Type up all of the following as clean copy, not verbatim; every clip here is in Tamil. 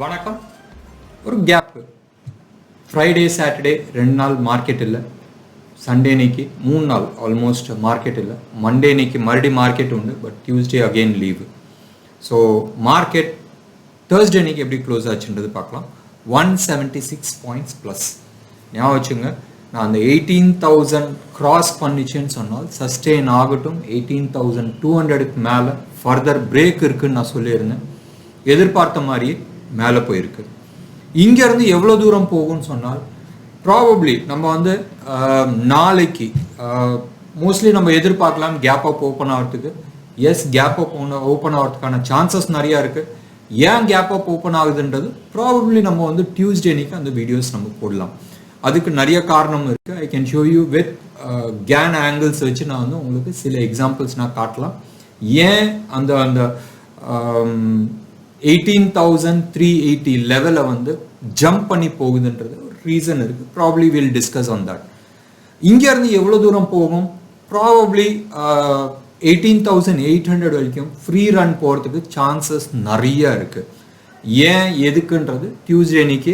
வணக்கம். ஒரு கேப், ஃப்ரைடே சாட்டர்டே 2 நாள் மார்க்கெட் இல்லை, சண்டே இன்னைக்கு 3 நாள் ஆல்மோஸ்ட் மார்க்கெட் இல்லை, மண்டே இன்னைக்கு மறுபடி மார்க்கெட் உண்டு, but Tuesday again leave. So market Thursday இன்னைக்கு எப்படி க்ளோஸ் ஆச்சுன்றது பார்க்கலாம். 176 பாயிண்ட்ஸ் ப்ளஸ். ஞாபகம் வச்சுங்க, நான் அந்த 18,000 கிராஸ் பண்ணிச்சுன்னு சொன்னால் சஸ்டெயின் ஆகட்டும், 18,200க்கு மேலே ஃபர்தர் பிரேக் இருக்குன்னு நான் சொல்லியிருந்தேன். எதிர்பார்த்த மாதிரியே மேலே போயிருக்கு. இங்கேருந்து எவ்வளோ தூரம் போகும்னு சொன்னால் ப்ராபப்ளி நம்ம வந்து நாளைக்கு மோஸ்ட்லி நம்ம எதிர்பார்க்கலாம் கேப் அப் ஓப்பன் ஆகிறதுக்கு. எஸ், கேப் அப் ஓப்பன் ஆகிறதுக்கான சான்சஸ் நிறையா இருக்குது. ஏன் கேப் அப் ஓப்பன் ஆகுதுன்றது ப்ராபப்ளி நம்ம வந்து டியூஸ்டே அன்னைக்கு அந்த வீடியோஸ் நம்ம போடலாம். அதுக்கு நிறைய காரணம் இருக்குது. I can show you with can angles வச்சு நான் வந்து உங்களுக்கு சில எக்ஸாம்பிள்ஸ் நான் காட்டலாம். ஏன் அந்த அந்த 18,380 லெவலை வந்து ஜம்ப் பண்ணி போகுதுன்றது ஒரு ரீசன் இருக்குது. Probably will discuss on that. இங்கேருந்து எவ்வளோ தூரம் போகும்? ப்ராபப்ளி 18,800 வரைக்கும் ஃப்ரீ ரன் போகிறதுக்கு சான்சஸ் நிறையா இருக்குது. ஏன் எதுக்குன்றது டியூஸ்டே அன்னைக்கு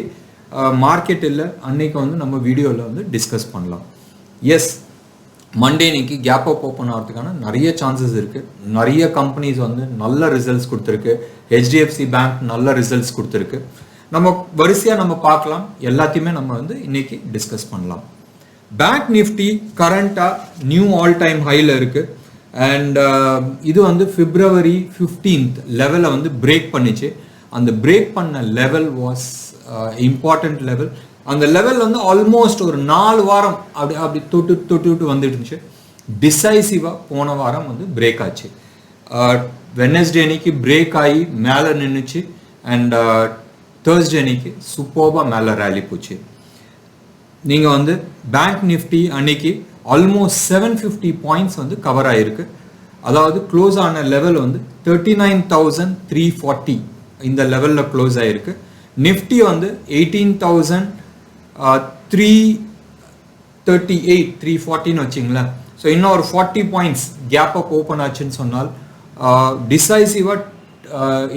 மார்க்கெட் இல்லை, அன்னைக்கு வந்து நம்ம வீடியோவில் வந்து டிஸ்கஸ் பண்ணலாம். எஸ், மண்டே இன்னைக்கு கேப் அப் ஓப்பன் ஆகிறதுக்கான நிறைய சான்சஸ் இருக்குது. நிறைய கம்பெனிஸ் வந்து நல்ல ரிசல்ட்ஸ் கொடுத்துருக்கு. ஹெச்டிஎஃப்சி பேங்க் நல்ல ரிசல்ட்ஸ் கொடுத்துருக்கு. நம்ம வரிசையாக நம்ம பார்க்கலாம், எல்லாத்தையுமே நம்ம வந்து இன்னைக்கு டிஸ்கஸ் பண்ணலாம். பேங்க் நிஃப்டி கரண்ட்டாக நியூ ஆல் டைம் ஹையில் இருக்குது. அண்ட் இது வந்து February 15th லெவலை வந்து பிரேக் பண்ணிச்சு. அந்த பிரேக் பண்ண லெவல் வாஸ் இம்பார்ட்டன்ட் லெவல். அந்த லெவல் வந்து ஆல்மோஸ்ட் ஒரு 4 வாரம் அப்படி தொட்டு வந்துட்டு இருந்துச்சு. டிசைசிவாக போன வாரம் வந்து பிரேக் ஆச்சு. வெனஸ்டே அன்னைக்கு பிரேக் ஆகி மேலே நின்றுச்சு. அண்ட் தேர்ஸ்டே அன்னைக்கு சூப்பர்பாக மேலே ரேலி போச்சு. நீங்கள் வந்து பேங்க் நிஃப்டி அன்னைக்கு ஆல்மோஸ்ட் 750 பாயிண்ட்ஸ் வந்து கவர் ஆகிருக்கு. அதாவது க்ளோஸ் ஆன லெவல் வந்து 39,340 இந்த லெவலில் க்ளோஸ் ஆகிருக்கு. நிஃப்டி வந்து 18,338 340 வச்சிங்களேன். ஸோ இன்னும் ஒரு 40 பாயிண்ட்ஸ் கேப் அப் ஓப்பன் ஆச்சுன்னு சொன்னால் டிசைசிவாக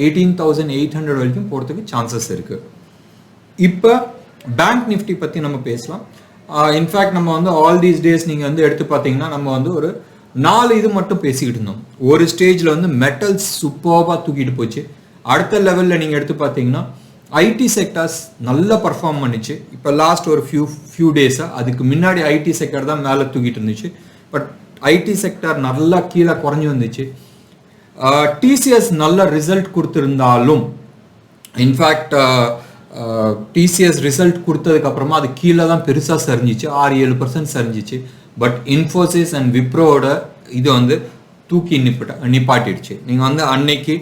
18,800 வரைக்கும் போகிறதுக்கு சான்சஸ் இருக்குது. இப்போ பேங்க் நிஃப்டி பற்றி நம்ம பேசலாம். இன்ஃபேக்ட் நம்ம வந்து ஆல் தீஸ் டேஸ் நீங்கள் வந்து எடுத்து பார்த்தீங்கன்னா நம்ம வந்து ஒரு 4 இது மட்டும் பேசிக்கிட்டு இருந்தோம். ஒரு ஸ்டேஜில் வந்து மெட்டல்ஸ் சூப்பராக தூக்கிட்டு போச்சு. அடுத்த லெவலில் நீங்கள் எடுத்து பார்த்தீங்கன்னா ஐடி செக்டர்ஸ் நல்லா பர்ஃபார்ம் பண்ணிச்சு. இப்போ லாஸ்ட் ஒரு ஃபியூ டேஸாக அதுக்கு முன்னாடி ஐடி செக்டர் தான் மேலே தூக்கிட்டு இருந்துச்சு. பட் ஐடி செக்டர் நல்லா கீழே குறைஞ்சி வந்துச்சு. டிசிஎஸ் நல்ல ரிசல்ட் கொடுத்துருந்தாலும் இன்ஃபேக்ட் டிசிஎஸ் ரிசல்ட் கொடுத்ததுக்கப்புறமா அது கீழே தான் பெருசாக சரிஞ்சிச்சு, 6-7% சரிஞ்சிச்சு. பட் இன்ஃபோசிஸ் அண்ட் விப்ரோட இது வந்து தூக்கி நிப்பாட்டிடுச்சு. நீங்கள் வந்து அன்னைக்கு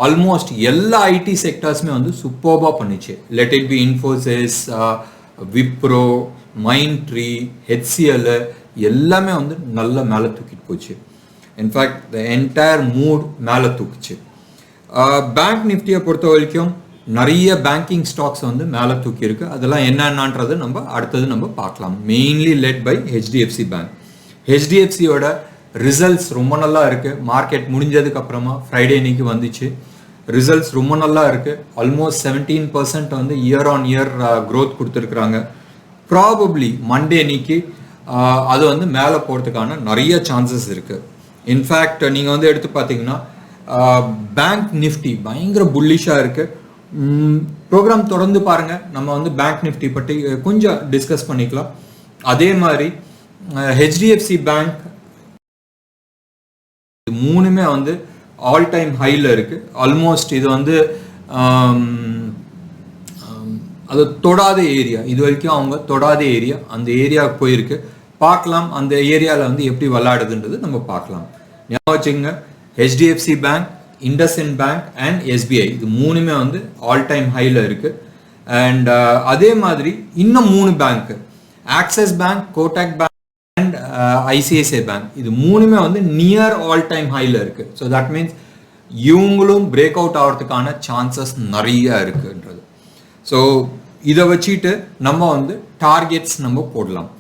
ஆல்மோஸ்ட் எல்லா ஐடி செக்டர்ஸுமே வந்து சூப்பர்பாக பண்ணிச்சு. Let it be Infosys, Wipro, Mindtree, HCL எல்லாமே வந்து நல்ல மேலே தூக்கிட்டு போச்சு. இன்ஃபேக்ட் த என்டையர் மூட் மேலே தூக்குச்சு. பேங்க் நிஃப்டியை பொறுத்த வரைக்கும் நிறைய பேங்கிங் ஸ்டாக்ஸ் வந்து மேலே தூக்கியிருக்கு. அதெல்லாம் என்னென்னன்றது நம்ம அடுத்தது நம்ம பார்க்கலாம். Mainly led by HDFC bank. ஹெச்டிஎஃப்சியோட ரிசல்ட்ஸ் ரொம்ப நல்லா இருக்குது. மார்க்கெட் முடிஞ்சதுக்கு அப்புறமா ஃப்ரைடே இன்னைக்கு வந்துச்சு. ரிசல்ட்ஸ் ரொம்ப நல்லா இருக்குது. ஆல்மோஸ்ட் 17% வந்து இயர் ஆன் இயர் க்ரோத் கொடுத்துருக்குறாங்க. ப்ராபப்ளி மண்டே இன்னைக்கு அது வந்து மேலே போகிறதுக்கான நிறைய சான்சஸ் இருக்குது. இன்ஃபேக்ட் நீங்கள் வந்து எடுத்து பார்த்தீங்கன்னா பேங்க் நிஃப்டி பயங்கர புல்லிஷாக இருக்குது. ப்ரோக்ராம் தொடர்ந்து பாருங்கள், நம்ம வந்து பேங்க் நிஃப்டி பற்றி கொஞ்சம் டிஸ்கஸ் பண்ணிக்கலாம். அதே மாதிரி ஹெச்டிஎஃப்சி பேங்க் மூணுமே வந்து ஆல் டைம் ஹையில் இருக்குது. ஆல்மோஸ்ட் இது வந்து அது தொடாத ஏரியா, இது வரைக்கும் அவங்க தொடாத ஏரியா, அந்த ஏரியாவுக்கு போயிருக்கு. பார்க்கலாம் அந்த ஏரியாவில் வந்து எப்படி விளையாடுதுன்றது நம்ம பார்க்கலாம். ஞாபகம் வச்சுங்க, HDFC bank, IndusInd bank and SBI இது மூணுமே வந்து ஆல் டைம் ஹையில் இருக்குது. அண்ட் அதே மாதிரி இன்னும் 3 பேங்க்கு, Axis bank, Kotak bank and ICICI bank இது மூணுமே வந்து நியர் ஆல் டைம் ஹையில் இருக்குது. ஸோ தட் மீன்ஸ் இவங்களும் பிரேக் அவுட் ஆகிறதுக்கான சான்சஸ் நிறைய இருக்குன்றது. ஸோ இதை வச்சுட்டு நம்ம வந்து டார்கெட்ஸ் நம்ம போடலாம்.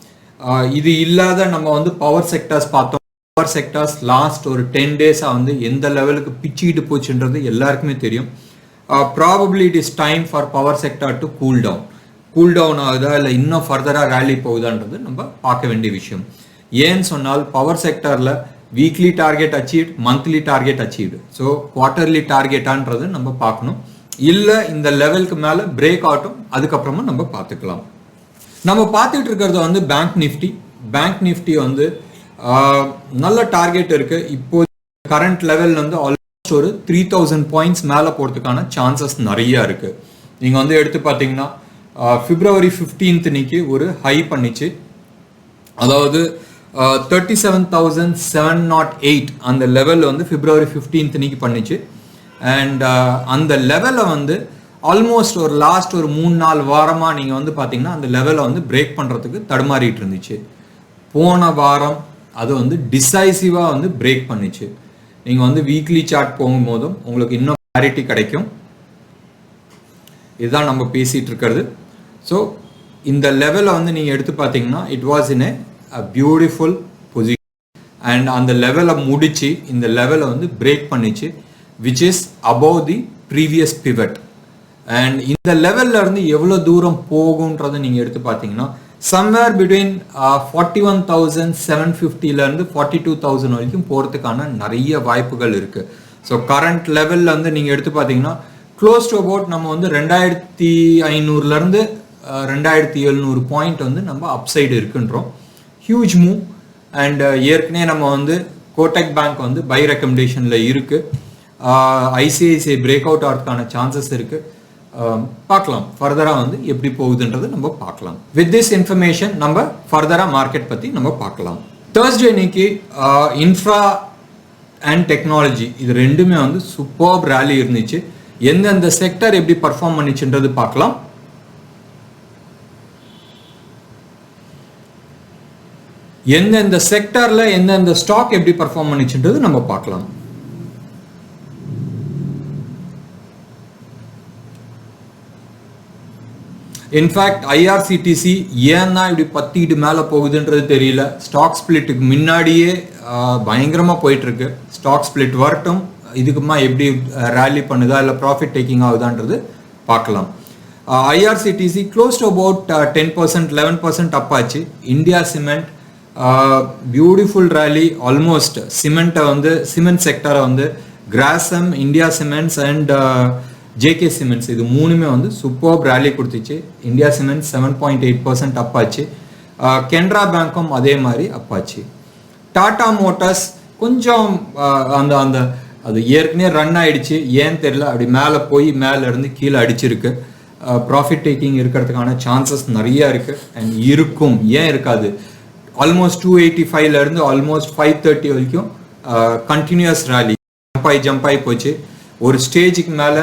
இது இல்லாத நம்ம வந்து பவர் செக்டர்ஸ் பார்த்தோம். பவர் செக்டர்ஸ் லாஸ்ட் ஒரு 10 டேஸாக வந்து எந்த லெவலுக்கு பிச்சுக்கிட்டு போச்சுன்றது எல்லாருக்குமே தெரியும். Probably it is time for power sector to cool down ஆகுதா இல்லை இன்னும் ஃபர்தராக ரேலி போகுதான்றது நம்ம பார்க்க வேண்டிய விஷயம். ஏன்னு சொன்னால் பவர் செக்டாரில் weekly target achieved, monthly target achieved, so quarterly டார்கெட்டான்றது நம்ம பார்க்கணும். இல்லை இந்த லெவலுக்கு மேலே பிரேக் ஆகட்டும், அதுக்கப்புறமா நம்ம பார்த்துக்கலாம். நம்ம பார்த்துட்டு இருக்கிறது வந்து பேங்க் நிஃப்டி வந்து நல்ல டார்கெட் இருக்கு. இப்போ கரண்ட் லெவல் வந்து ஆல்மோஸ்ட் ஒரு 3000 பாயிண்ட்ஸ் மேலே போகிறதுக்கான சான்சஸ் நிறைய இருக்கு. நீங்கள் வந்து எடுத்து பார்த்தீங்கன்னா February 15th இன்னைக்கு ஒரு ஹை பண்ணிச்சு, அதாவது 37,708 அந்த லெவல் வந்து February 15th இன்னைக்கு பண்ணிச்சு. அண்ட் அந்த லெவலை வந்து ஆல்மோஸ்ட் ஒரு லாஸ்ட் ஒரு 3-4 வாரமாக நீங்கள் வந்து பார்த்தீங்கன்னா அந்த லெவலை வந்து பிரேக் பண்ணுறதுக்கு தடுமாறிட்டு இருந்துச்சு. போன வாரம் அது வந்து டிசைசிவாக வந்து பிரேக் பண்ணிச்சு. நீங்கள் வந்து வீக்லி சார்ட் போகும்போதும் உங்களுக்கு இன்னும் கிளாரிட்டி கிடைக்கும். இதுதான் நம்ம பேசிகிட்டு இருக்கிறது. ஸோ இந்த லெவலை வந்து நீங்கள் எடுத்து பார்த்தீங்கன்னா it was in a beautiful position and அந்த லெவலை முடிச்சு இந்த லெவலை வந்து பிரேக் பண்ணிச்சு, which is above the previous pivot. and இந்த லெவல்ல இருந்து எவ்வளோ தூரம் போகும்ன்றதை நீங்கள் எடுத்து பார்த்தீங்கன்னா somewhere between 41,750 இருந்து 42,000 வரைக்கும் போகிறதுக்கான நிறைய வாய்ப்புகள் இருக்கு. ஸோ கரண்ட் லெவலில் வந்து நீங்கள் எடுத்து பார்த்தீங்கன்னா க்ளோஸ் டு அபவுட் நம்ம வந்து 2,500 இருந்து 2,700 பாயிண்ட் வந்து நம்ம அப்சைடு இருக்குன்றோம். Huge move. அண்ட் ஏற்கனவே நம்ம வந்து கோடெக் பேங்க் வந்து பை ரெக்கமெண்டேஷனில் இருக்கு. ஐசிஐசிஐ பிரேக் அவுட் ஆகிறதுக்கான சான்சஸ் இருக்கு. பார்க்கலாம் ஃபர்தராக வந்து எப்படி போகுதுன்றது நம்ம பார்க்கலாம். வித் திஸ் இன்ஃபர்மேஷன் நம்ம ஃபர்தராக மார்க்கெட் பற்றி நம்ம பார்க்கலாம். தேர்ஸ்டே இன்னைக்கு இன்ஃப்ரா அண்ட் டெக்னாலஜி இது ரெண்டுமே வந்து சூப்பர்ப் ரேலி இருந்துச்சு. எந்தெந்த செக்டர் எப்படி பர்ஃபார்ம் பண்ணிச்சுன்றது பார்க்கலாம். எந்தெந்த செக்டர்ல எந்தெந்த ஸ்டாக் எப்படி பர்ஃபார்ம் பண்ணிச்சுன்றது நம்ம பார்க்கலாம். இன்ஃபேக்ட் ஐஆர்சிடிசி ஏன்னா இப்படி 10 மேலே போகுதுன்றது தெரியல. ஸ்டாக் ஸ்பிளிட்டுக்கு முன்னாடியே பயங்கரமாக போயிட்டு இருக்கு. ஸ்டாக் ஸ்பிளிட் வரட்டும், இதுக்குமா எப்படி ரேலி பண்ணுதா இல்லை ப்ராஃபிட் டேக்கிங் ஆகுதான்றது பார்க்கலாம். IRCTC close to about 10%, 11% up ஆச்சு. India cement beautiful rally. Almost சிமெண்ட்டை வந்து சிமெண்ட் செக்டரை வந்து Grasim, India cements and JK cements இது மூணுமே வந்து சூப்பர்ப் ரேலி கொடுத்துச்சு. இந்தியா சிமெண்ட்ஸ் 7.8% அப்பாச்சு. கெனரா பேங்க்கும் அதே மாதிரி அப்பாச்சு. டாடா மோட்டார்ஸ் கொஞ்சம் அந்த அந்த அது ஏற்கனவே ரன் ஆயிடுச்சு, ஏன்னு தெரியல அப்படி மேலே போய் மேலே இருந்து கீழே அடிச்சிருக்கு. ப்ராஃபிட் டேக்கிங் இருக்கிறதுக்கான சான்சஸ் நிறைய இருக்கு அண்ட் இருக்கும். ஏன் இருக்காது? ஆல்மோஸ்ட் 285 இருந்து ஆல்மோஸ்ட் 530 வரைக்கும் கண்டினியூஸ் ரேலி ஜம்ப் ஆகி போச்சு. ஒரு ஸ்டேஜுக்கு மேலே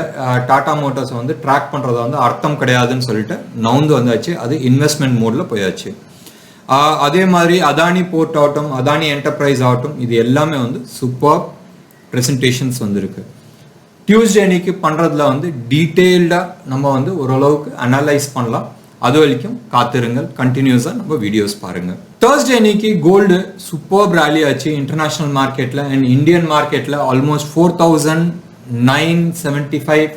டாடா மோட்டார்ஸ் வந்து ட்ராக் பண்ணுறத வந்து அர்த்தம் கிடையாதுன்னு சொல்லிட்டு நவுந்து வந்தாச்சு. அது இன்வெஸ்ட்மெண்ட் மோடில் போயாச்சு. அதே மாதிரி அதானி போர்ட் ஆகட்டும், அதானி என்டர்பிரைஸ் ஆகட்டும், இது எல்லாமே வந்து சூப்பர் ப்ரெசன்டேஷன்ஸ் வந்துருக்கு. டியூஸ்டே அன்னைக்கு பண்ணுறதுல வந்து டீட்டெயில்டாக நம்ம வந்து ஓரளவுக்கு அனலைஸ் பண்ணலாம். அது வரைக்கும் காத்திருங்கள், கண்டினியூஸாக நம்ம வீடியோஸ் பாருங்கள். தேர்ஸ்டே அன்னைக்கு கோல்டு சூப்பர் ரேலி ஆச்சு இன்டர்நேஷ்னல் மார்க்கெட்டில் அண்ட் இந்தியன் மார்க்கெட்டில் ஆல்மோஸ்ட் 4,975.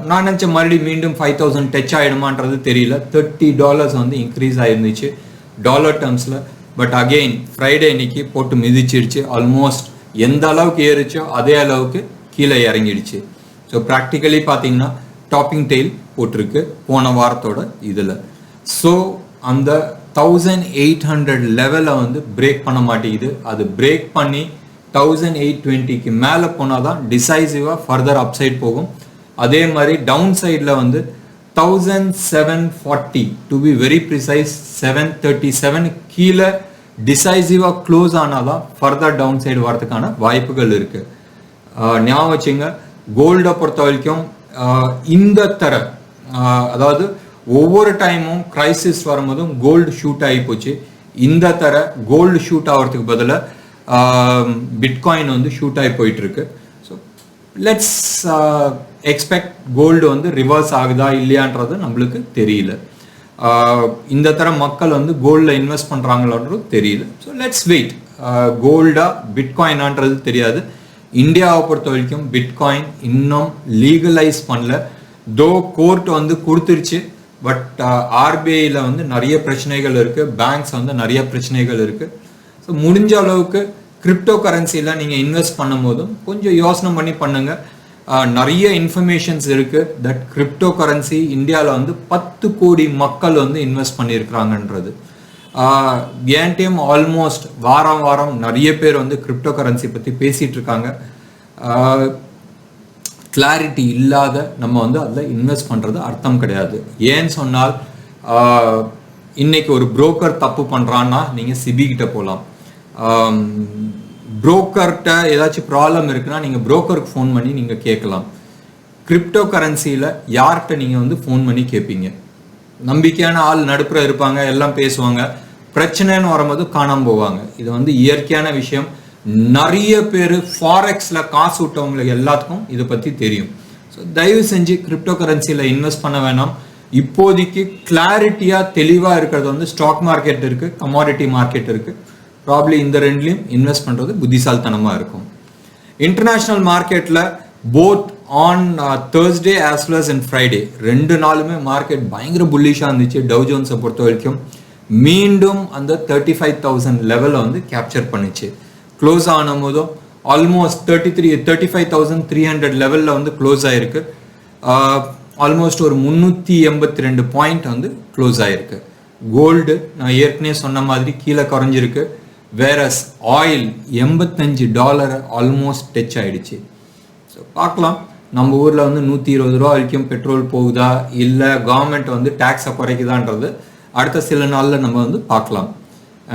நான் நினச்ச மறுபடியும் மீண்டும் 5,000 டச் ஆகிடுமான்றது தெரியல. $30 வந்து இன்க்ரீஸ் ஆகிருந்துச்சு டாலர் டேர்ம்ஸில். பட் அகெயின் ஃப்ரைடே இன்னைக்கு போட்டு மிதிச்சிடுச்சு. ஆல்மோஸ்ட் எந்த அளவுக்கு ஏறிச்சோ அதே அளவுக்கு கீழே இறங்கிடுச்சு. ஸோ ப்ராக்டிக்கலி பார்த்தீங்கன்னா டாப்பிங் டெயில் போட்டிருக்கு போன வாரத்தோட இதில். ஸோ அந்த 1800 லெவலை வந்து பிரேக் பண்ண மாட்டேங்குது. அது பிரேக் பண்ணி 1820க்கு மேலே போனால் தான் டிசைசிவாக ஃபர்தர் அப்சைட் போகும். அதே மாதிரி டவுன் சைடில் வந்து 1740 டு பி வெரி ப்ரிசைஸ் 737 கீழே டிசைசிவாக க்ளோஸ் ஆனால் தான் ஃபர்தர் டவுன் சைடு வரதுக்கான வாய்ப்புகள் இருக்குது. ஞாபகம் வச்சுங்க, கோல்டை பொறுத்த வரைக்கும் இந்த தர அதாவது ஒவ்வொரு டைமும் கிரைசிஸ் வரும்போதும் கோல்டு ஷூட் ஆகி போச்சு. இந்த தர கோல்டு ஷூட் ஆகிறதுக்கு பதிலாக பிட்காயின் வந்து ஷூட் ஆகி போயிட்டு இருக்கு. ஸோ லெட்ஸ் எக்ஸ்பெக்ட் கோல்டு வந்து ரிவர்ஸ் ஆகுதா இல்லையான்றது நம்மளுக்கு தெரியல. இந்த தர மக்கள் வந்து கோல்டில் இன்வெஸ்ட் பண்ணுறாங்களான்றது தெரியல. So let's wait. கோல்டா பிட்காயினான்றது தெரியாது. இந்தியாவை பொறுத்த வரைக்கும் பிட்காயின் இன்னும் லீகலைஸ் பண்ணல. தோ கோர்ட் வந்து கொடுத்துருச்சு, பட் ஆர்பிஐல வந்து நிறைய பிரச்சனைகள் இருக்கு, பேங்க்ஸ் வந்து நிறைய பிரச்சனைகள் இருக்கு. ஸோ முடிஞ்ச அளவுக்கு கிரிப்டோ கரன்சியில் நீங்கள் இன்வெஸ்ட் பண்ணும் போதும் கொஞ்சம் யோசனை பண்ணி பண்ணுங்க. நிறைய இன்ஃபர்மேஷன்ஸ் இருக்கு தட் கிரிப்டோ கரன்சி இந்தியாவில் வந்து 10 கோடி மக்கள் வந்து இன்வெஸ்ட் பண்ணியிருக்கிறாங்கன்றது. என் டீம் ஆல்மோஸ்ட் வாரம் நிறைய பேர் வந்து கிரிப்டோ கரன்சி பற்றி பேசிகிட்டு இருக்காங்க. கிளாரிட்டி இல்லாத நம்ம வந்து அதில் இன்வெஸ்ட் பண்ணுறது அர்த்தம் கிடையாது. ஏன்னு சொன்னால் இன்னைக்கு ஒரு புரோக்கர் தப்பு பண்ணுறான்னா நீங்கள் சிபி கிட்ட போகலாம். புரோக்கர்கிட்ட ஏதாச்சும் ப்ராப்ளம் இருக்குன்னா நீங்கள் புரோக்கருக்கு ஃபோன் பண்ணி நீங்கள் கேட்கலாம். கிரிப்டோ கரன்சியில் யார்கிட்ட நீங்கள் வந்து ஃபோன் பண்ணி கேட்பீங்க? நம்பிக்கையான ஆள் நடுப்புற இருப்பாங்க, எல்லாம் பேசுவாங்க. பிரச்சனைன்னு வரும்போது காணாமல் போவாங்க. இது வந்து இயற்கையான விஷயம். நிறைய பேர் ஃபாரெக்ஸில் காசு விட்டவங்களுக்கு எல்லாத்துக்கும் இதை பற்றி தெரியும். ஸோ தயவு செஞ்சு கிரிப்டோ கரன்சியில் இன்வெஸ்ட் பண்ண வேணாம். இப்போதைக்கு கிளாரிட்டியாக தெளிவாக இருக்கிறது வந்து ஸ்டாக் மார்க்கெட் இருக்குது, கமாடிட்டி மார்க்கெட் இருக்குது. ப்ராப்ளி இந்த ரெண்டுலையும் இன்வெஸ்ட் பண்ணுறது புத்திசாலித்தனமாக இருக்கும். இன்டர்நேஷ்னல் மார்க்கெட்டில் both on Thursday as well as Friday 2 நாளுமே மார்க்கெட் பயங்கர புல்லிஷாக இருந்துச்சு. டவ் ஜோன்ஸை பொறுத்த வரைக்கும் மீண்டும் அந்த 35,000 லெவலில் வந்து கேப்சர் பண்ணிச்சு. க்ளோஸ் ஆன போதும் ஆல்மோஸ்ட் 35,300 லெவலில் வந்து க்ளோஸ் ஆகிருக்கு. ஆல்மோஸ்ட் ஒரு 382 பாயிண்ட் வந்து க்ளோஸ் ஆகிருக்கு. கோல்டு நான் ஏற்கனவே சொன்ன மாதிரி கீழே குறைஞ்சிருக்கு. வேரஸ் ஆயில் $85 ஆல்மோஸ்ட் டச் ஆகிடுச்சு. ஸோ பார்க்கலாம், நம்ம ஊரில் வந்து 120 ரூபா வரைக்கும் பெட்ரோல் போகுதா இல்லை கவர்மெண்ட் வந்து டேக்ஸை குறைக்குதான்றது அடுத்த சில நாளில் நம்ம வந்து பார்க்கலாம்.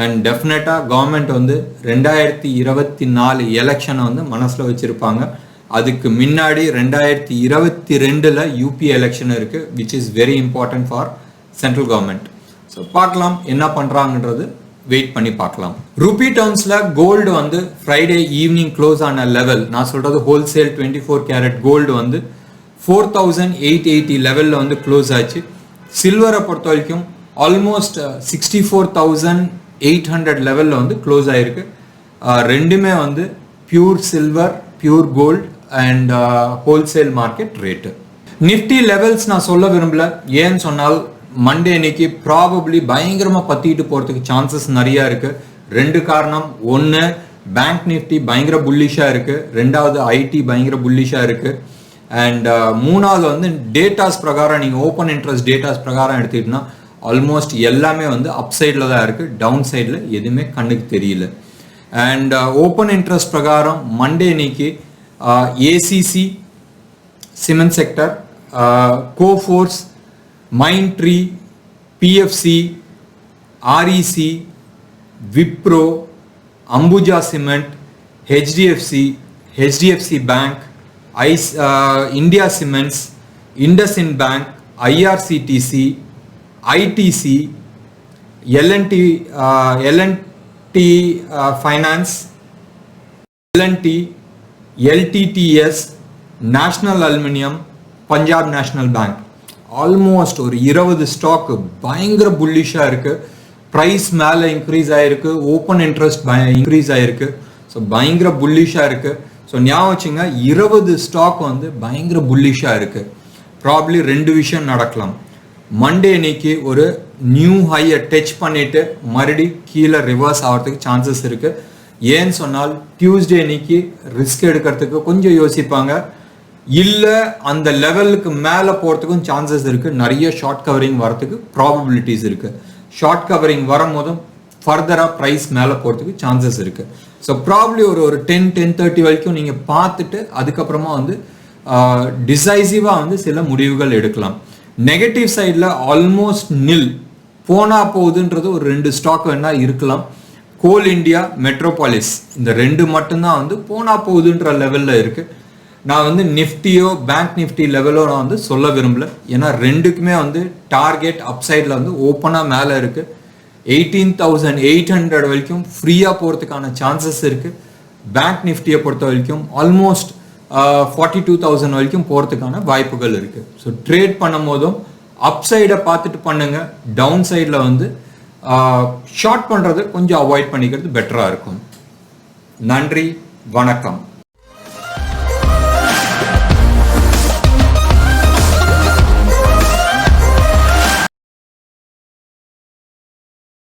அண்ட் டெஃபினட்டாக கவர்மெண்ட் வந்து 2024 எலெக்ஷனை வந்து மனசில் வச்சுருப்பாங்க. அதுக்கு முன்னாடி 2022 யூபி எலெக்ஷன் இருக்குது, which is very important for central government. So பார்க்கலாம் என்ன பண்ணுறாங்கன்றது, வெயிட் பண்ணி பார்க்கலாம். ரூபி டர்ம்ஸில் கோல்டு வந்து ஃப்ரைடே ஈவினிங் க்ளோஸ் ஆன லெவல், நான் சொல்கிறது ஹோல்சேல் 24 கேரட் கோல்டு வந்து 4,880 லெவலில் வந்து க்ளோஸ் ஆச்சு. சில்வரை பொறுத்த வரைக்கும் ஆல்மோஸ்ட் 64,800 லெவலில் வந்து க்ளோஸ் ஆகிருக்கு. ரெண்டுமே வந்து pure silver, pure gold and wholesale market rate. Nifty levels நான் சொல்ல விரும்பல. ஏன்னு சொன்னால் மண்டே இன்னைக்கு ப்ராபப்ளி பயங்கரமாக பற்றிட்டு போகிறதுக்கு சான்சஸ் நிறையா இருக்குது. 2 காரணம். ஒன்று, பேங்க் நிஃப்டி பயங்கர புல்லிஷாக இருக்குது. 2வது, ஐடி பயங்கர புல்லிஷாக இருக்குது. அண்ட் 3வது வந்து டேட்டாஸ் பிரகாரம், நீங்கள் ஓப்பன் இன்ட்ரெஸ்ட் டேட்டாஸ் பிரகாரம் எடுத்துக்கிட்டோன்னா ஆல்மோஸ்ட் எல்லாமே வந்து அப் சைடில் தான் இருக்குது, டவுன் சைடில் எதுவுமே கண்ணுக்கு தெரியல. அண்ட் ஓப்பன் இன்ட்ரெஸ்ட் பிரகாரம் மண்டே இன்னைக்கு ACC, cement sector, Coforge, Mindtree, PFC, REC, Wipro, Ambuja cement, HDFC bank, India cements, IndusInd bank, IRCTC, ITC, L and T finance, L and T, LTTS, national aluminium, Punjab national bank, almost ஒரு 20 ஸ்டாக் பயங்கர புல்லிஷாக இருக்குது. ப்ரைஸ் மேலே இன்க்ரீஸ் ஆகிருக்கு, ஓப்பன் இன்ட்ரெஸ்ட் இன்க்ரீஸ் ஆகிருக்கு. ஸோ பயங்கர புல்லிஷாக இருக்குது. ஸோ ஞாபகம் வச்சுங்க, 20 ஸ்டாக் வந்து பயங்கர புல்லிஷாக இருக்குது. ப்ராப்ளி 2 விஷயம் நடக்கலாம். மண்டே இன்னைக்கு ஒரு நியூ ஹையை டச் பண்ணிவிட்டு மறுபடி கீழே ரிவர்ஸ் ஆகிறதுக்கு சான்சஸ் இருக்குது. ஏன்னு சொன்னால் டியூஸ்டே இன்னைக்கு ரிஸ்க் எடுக்கிறதுக்கு கொஞ்சம் யோசிப்பாங்க, இல்லை அந்த லெவலுக்கு மேலே போகிறதுக்கும் சான்சஸ் இருக்குது. நிறைய ஷார்ட் கவரிங் வரத்துக்கு ப்ராபபிலிட்டிஸ் இருக்குது. ஷார்ட் கவரிங் வரும்போதும் ஃபர்தராக ப்ரைஸ் மேலே போகிறதுக்கு சான்சஸ் இருக்குது. ஸோ ப்ராப்ளி ஒரு 10-10:30 வரைக்கும் நீங்கள் பார்த்துட்டு அதுக்கப்புறமா வந்து டிசைசிவாக வந்து சில முடிவுகள் எடுக்கலாம். நெகட்டிவ் சைடில் ஆல்மோஸ்ட் நில் போனால் போகுதுன்றது ஒரு 2 ஸ்டாக் வேணால் இருக்கலாம். கோல் இண்டியா, மெட்ரோபாலிஸ், இந்த 2 மட்டும்தான் வந்து போனால் போகுதுன்ற லெவலில் இருக்குது. நான் வந்து நிஃப்டியோ பேங்க் நிஃப்டி லெவலோ நான் வந்து சொல்ல விரும்பல. ஏன்னா 2க்குமே வந்து டார்கெட் அப்சைடில் வந்து ஓப்பனாக மேலே இருக்குது. 18,800 வரைக்கும் ஃப்ரீயாக போகிறதுக்கான சான்சஸ் இருக்குது. பேங்க் நிஃப்டியை பொறுத்த வரைக்கும் ஆல்மோஸ்ட் 42,000 வரைக்கும் போகிறதுக்கான வாய்ப்புகள் இருக்குது. ஸோ ட்ரேட் பண்ணும் போதும் அப் சைடை பார்த்துட்டு பண்ணுங்க. டவுன் சைடில் வந்து ஷார்ட் பண்ணுறது கொஞ்சம் அவாய்ட் பண்ணிக்கிறது பெட்டராக இருக்கும். நன்றி, வணக்கம்.